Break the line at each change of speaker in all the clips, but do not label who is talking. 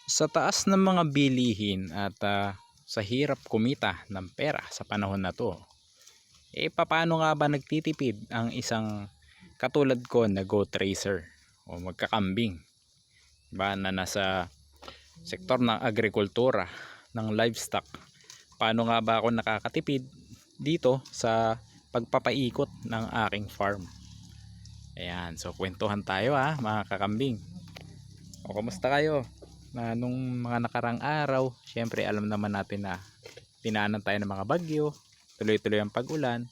Sa taas ng mga bilihin at sa hirap kumita ng pera sa panahon na to, papaano nga ba nagtitipid ang isang katulad ko na goat racer o magkakambing, ba, na nasa sektor ng agrikultura, ng livestock? Paano nga ba ako nakakatipid dito sa pagpapaikot ng aking farm? Ayan, so kwentuhan tayo mga kakambing. O kamusta kayo? Nung mga nakarang araw, syempre alam naman natin na tinaanan tayo ng mga bagyo, tuloy-tuloy ang pag-ulan.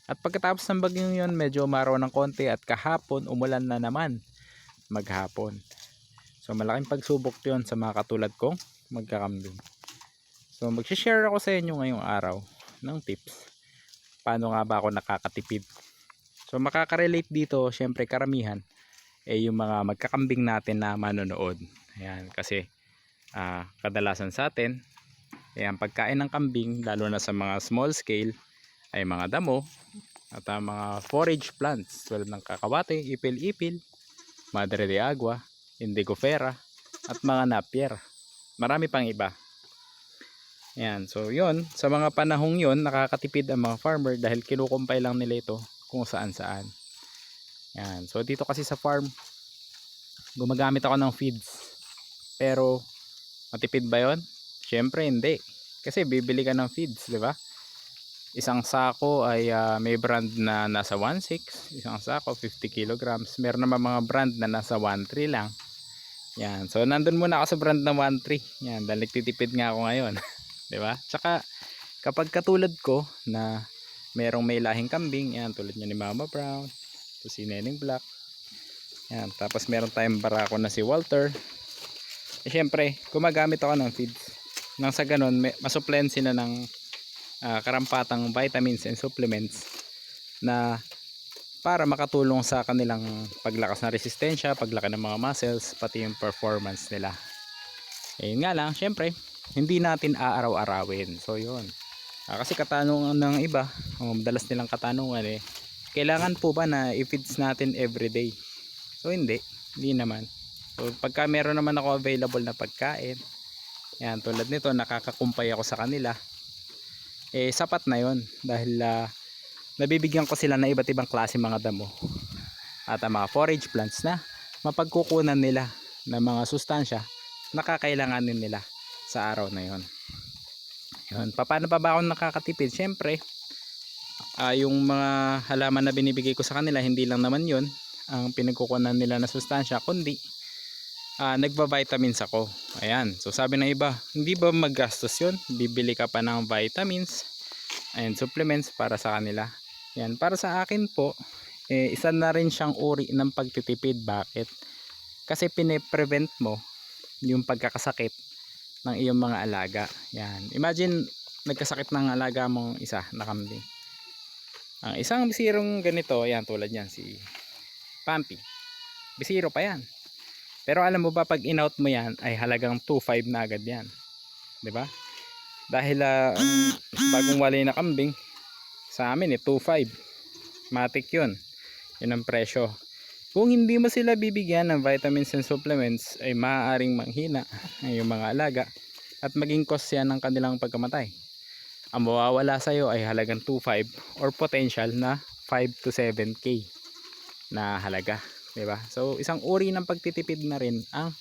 At pagkatapos ng bagyong yun, medyo umaraw ng konti at kahapon umulan na naman maghapon. So malaking pagsubok yun sa mga katulad kong magkakambing. So mag-share ako sa inyo ngayong araw ng tips. Paano nga ba ako nakakatipid? So makaka-relate dito, syempre karamihan yung mga magkakambing natin na manonood. Ayan, kasi kadalasan sa atin, ayan, pagkain ng kambing, lalo na sa mga small scale, ay mga damo at mga forage plants tulad ng kakawate, ipil-ipil, madre de agua, indigofera at mga napier. Marami pang iba. Ayan, so yon, sa mga panahong yon nakakatipid ang mga farmer dahil kinukumpay lang nila ito kung saan saan. Ayan, so dito kasi sa farm gumagamit ako ng feeds, pero matipid ba yon? Syempre hindi, kasi bibili ka ng feeds, di ba? Isang sako ay may brand na nasa 1.6, isang sako 50 kilograms. Meron naman mga brand na nasa 1.3 lang. Yan, so nandun muna ako sa brand na 1.3. Yan, dahil nagtitipid nga ako ngayon. Di ba? Tsaka kapag katulad ko na merong may lahing kambing, yan, tulad niya ni Mama Brown, to si Neneng Black, yan, tapos meron tayong barako na si Walter. Syempre gumagamit ako ng feeds nang sa ganun masupplehan sila ng karampatang vitamins and supplements na para makatulong sa kanilang paglakas ng resistensya, paglaki ng mga muscles, pati yung performance nila. Yun nga lang, syempre hindi natin aaraw-arawin. So yun, kasi katanungan ng iba, madalas nilang katanungan kailangan po ba na i-feeds natin everyday? So hindi naman. So pagka meron naman ako available na pagkain, yan, tulad nito, nakakakumpay ako sa kanila, sapat na yon dahil nabibigyan ko sila ng iba't ibang klase mga damo at mga forage plants na mapagkukunan nila ng mga sustansya na kakailanganin nila sa araw na yon. Yun, paano pa ba ako nakakatipid? Syempre yung mga halaman na binibigay ko sa kanila, hindi lang naman yon ang pinagkukunan nila na sustansya, kundi nagba-vitamins ako. Ayan, so sabi ng iba, hindi ba maggastos yun? Bibili ka pa ng vitamins and supplements para sa kanila. Yan, para sa akin po, isa na rin siyang uri ng pagtitipid. Bakit? Kasi pine-prevent mo yung pagkakasakit ng iyong mga alaga. Yan, imagine nagkasakit ng alaga mong isa na kambing. Ang isang bisirong ganito, yan, tulad yan si Pampy, bisiro pa yan. Pero alam mo ba, pag in-out mo yan ay halagang 2.5 na agad yan, di ba? Dahil bagong walay na kambing sa amin 2.5 matik yun ang presyo. Kung hindi mo sila bibigyan ng vitamins and supplements, ay maaaring manghina yung mga alaga at maging cause yan ng kanilang pagkamatay. Ang mawawala sa iyo ay halagang 2.5 or potential na 5 to 7k na halaga, diba? So isang uri ng pagtitipid na rin ang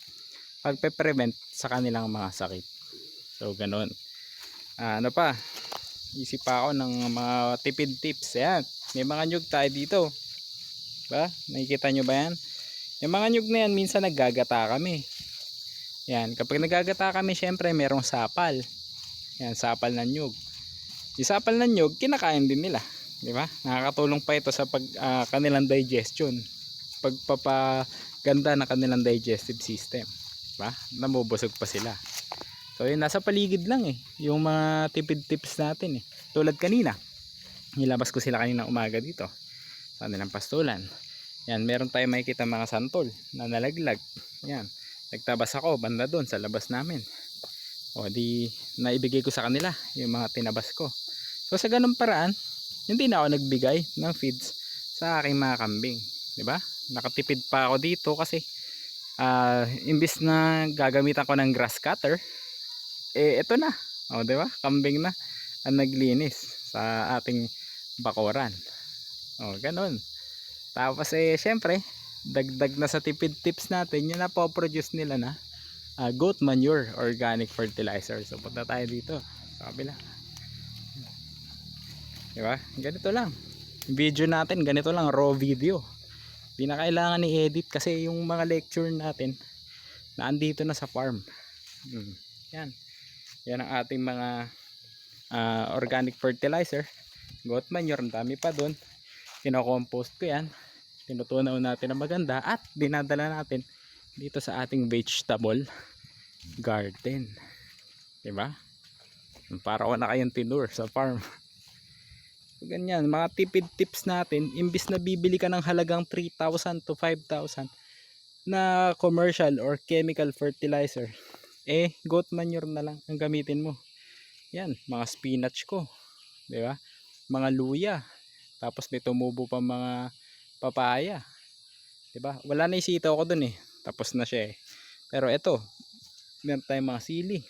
pagpe-prevent sa kanilang mga sakit. So ganoon. Ano pa, isip pa ako ng mga tipid tips. Ayan, may mga nyug tayo dito, ba? Nakikita nyo ba yan? Yung mga nyug na yan, minsan naggagata kami. Yan, kapag naggagata kami, syempre merong sapal. Yan, sapal ng nyug. Yung sapal ng nyug, kinakain din nila, di ba? Nakakatulong pa ito sa kanilang digestion, pagpapaganda ng kanilang digestive system, ba? Namubusog pa sila. So yun, nasa paligid lang yung mga tipid tips natin tulad kanina, nilabas ko sila kanina umaga dito sa kanilang pastulan. Yan, meron tayong makikita mga santol na nalaglag. Yan, nagtabas ako banda doon sa labas namin. O di naibigay ko sa kanila yung mga tinabas ko. So sa ganung paraan, hindi na ako nagbigay ng feeds sa aking mga kambing, di ba? Nakatipid pa ako dito kasi Imbis na gagamitan ko ng grass cutter, ito na, o di ba, kambing na ang naglinis sa ating bakuran. O ganun. Tapos syempre dagdag na sa tipid tips natin yung napoproduce nila na goat manure, organic fertilizer. So punta tayo dito sa kabila, diba? Ganito lang video natin, ganito lang raw video, di na kailangan i-edit kasi yung mga lecture natin naandito na sa farm. Yan, yan ang ating mga organic fertilizer, goat manure, ang dami pa dun. Kino-compost ko yan, tinutunaw natin na maganda at dinadala natin dito sa ating vegetable garden, diba? Para ko na kayong tinur sa farm. Ganyan, mga tipid tips natin. Imbis na bibili ka ng halagang 3,000 to 5,000 na commercial or chemical fertilizer, goat manure na lang ang gamitin mo. Yan, mga spinach ko, diba? Mga luya, tapos may tumubo pa mga papaya, diba? Wala na yung sitaw ko dun tapos na siya pero ito, meron tayong mga sili,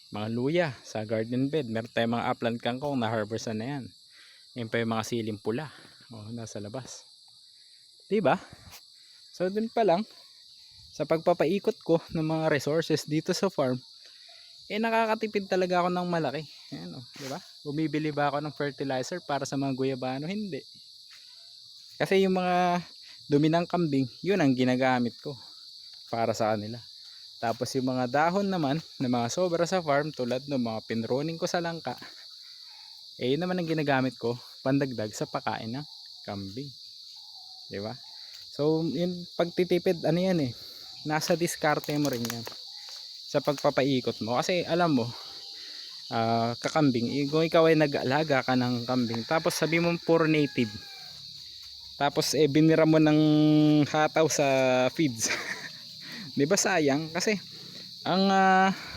mga luya sa garden bed, meron tayong mga upland kangkong na harvest na yan. Yan pa yung mga siling pula, nasa labas, diba? So dun pa lang sa pagpapaikot ko ng mga resources dito sa farm, nakakatipid talaga ako ng malaki. Ayan, diba? Bumibili ba ako ng fertilizer para sa mga guyabano? Hindi. Kasi yung mga dumi ng kambing, yun ang ginagamit ko para sa kanila. Tapos yung mga dahon naman na mga sobra sa farm, tulad ng mga pinruning ko sa langka, yun naman ang ginagamit ko pandagdag sa pakain ng kambing, diba? So yung pagtitipid, ano yan nasa diskarte mo rin yan sa pagpapaikot mo. Kasi alam mo, kakambing, kung ikaw ay nag-alaga ka ng kambing, tapos sabi mo puro native, tapos binira mo ng hataw sa feeds di ba sayang? Kasi ang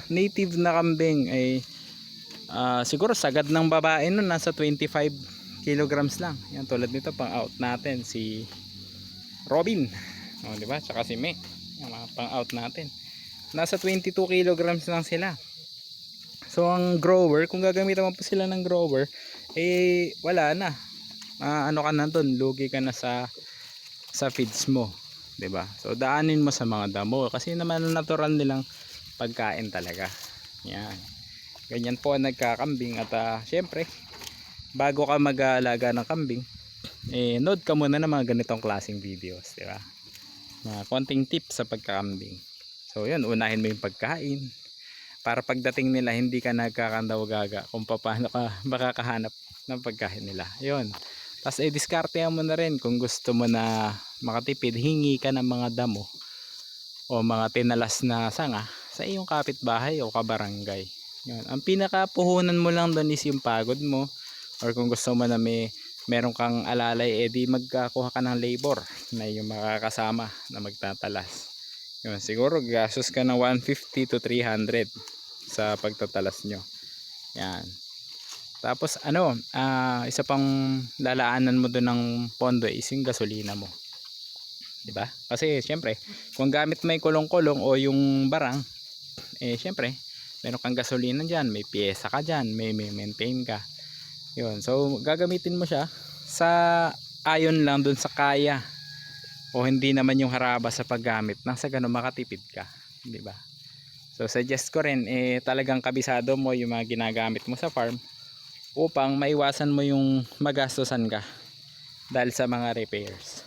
native na kambing ay siguro sagad ng babae nun nasa 25 kilograms lang. Yan, tulad nito pang out natin si Robin, di ba? Tsaka si May, yung mga pang out natin nasa 22 kilograms lang sila. So ang grower, kung gagamitan mo po sila ng grower, wala na, ano ka na dun, lugi ka na sa feeds mo, diba? So daanin mo sa mga damo kasi naman natural nilang pagkain talaga. Yan, ganyan po ang nagkakambing. At syempre bago ka mag-aalaga ng kambing, nood ka muna ng mga ganitong klaseng videos, diba? Mga konting tips sa pagkakambing. So yun, unahin mo yung pagkain para pagdating nila hindi ka nagkakandaw-gaga kung paano ka makakahanap ng pagkain nila. Yun, tapos diskartehan mo na rin kung gusto mo na makatipid, hingi ka ng mga damo o mga tinalas na sanga sa iyong kapitbahay o kabarangay. Yun, ang pinakapuhunan mo lang doon is yung pagod mo, or kung gusto mo na meron kang alalay, di magkakuha ka ng labor na yung makakasama na magtatalas. Yun, siguro gastos ka ng 150 to 300 sa pagtatalas nyo. Yan. Tapos isa pang lalaanan mo doon ng pondo is yung gasolina mo, diba? Kasi syempre kung gamit may kulong-kulong o yung barang, syempre meron kang gasolina dyan, may piyesa ka dyan, may maintain ka. Yun, so gagamitin mo siya sa ayon lang doon sa kaya, o hindi naman yung haraba sa paggamit nang sa ganun makatipid ka, diba? So suggest ko rin talagang kabisado mo yung mga ginagamit mo sa farm upang maiwasan mo yung magastusan ka dahil sa mga repairs.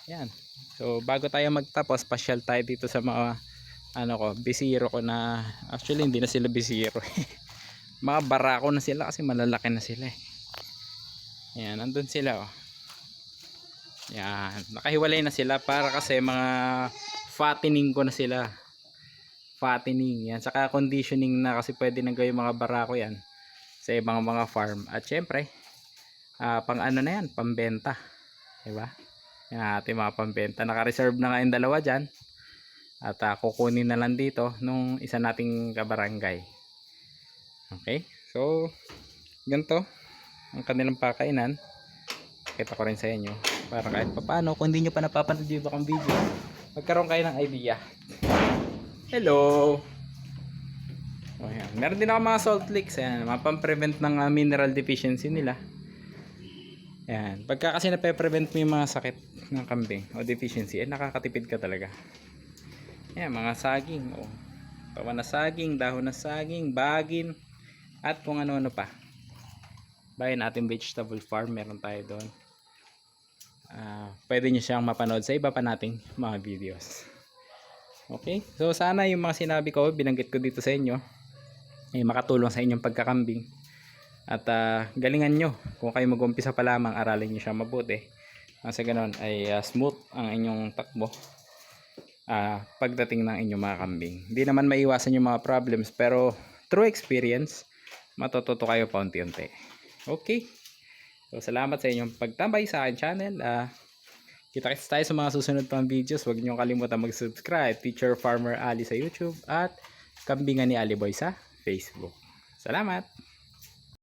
Yan. So bago tayo magtapos, pasyal tayo dito sa mga bisiro ko na actually hindi na sila bisiro mga barako na sila kasi malalaki na sila Yan, nandun sila Yan, nakahiwalay na sila para kasi mga fattening ko na sila. Fattening yan, saka conditioning na kasi pwede na gawin mga barako yan sa ibang mga farm. At syempre pang na yan, pambenta, diba? Yan ating mga pambenta, naka-reserve na nga yung dalawa dyan at kukunin na lang dito nung isa nating kabarangay. Okay, so ganito ang kanilang pakainan, kita ko rin sa inyo. Para kahit papaano, kung hindi nyo pa napapanood yung ibang video, magkaroon kayo ng idea. Hello! O, yan. Meron din ako mga salt licks. Ayan, mapang-prevent ng mineral deficiency nila. Ayan. Pagka kasi nape-prevent mo yung mga sakit ng kambing o deficiency, nakakatipid ka talaga. Ayan, mga saging. O, tawa na saging, dahon na saging, bagin, at kung ano-ano pa. Bayan ating vegetable farm, meron tayo doon. Pwede nyo siyang mapanood sa iba pa nating mga videos. Okay, so sana yung mga sinabi ko, binanggit ko dito sa inyo, ay makatulong sa inyong pagkakambing. At galingan nyo, kung kayo mag-umpisa pa lamang, aralin nyo siya mabuti. Sa ganon ay smooth ang inyong takbo pagdating ng inyong mga kambing. Hindi naman maiwasan yung mga problems, pero through experience, matututo kayo paunti-unti. Okay, so salamat sa inyong pagtambay sa akin channel. Kita-kits tayo sa mga susunod pang videos. Huwag niyo kalimutan mag-subscribe. Teacher Farmer Ali sa YouTube at Kambingan ni Ali Boy sa Facebook. Salamat!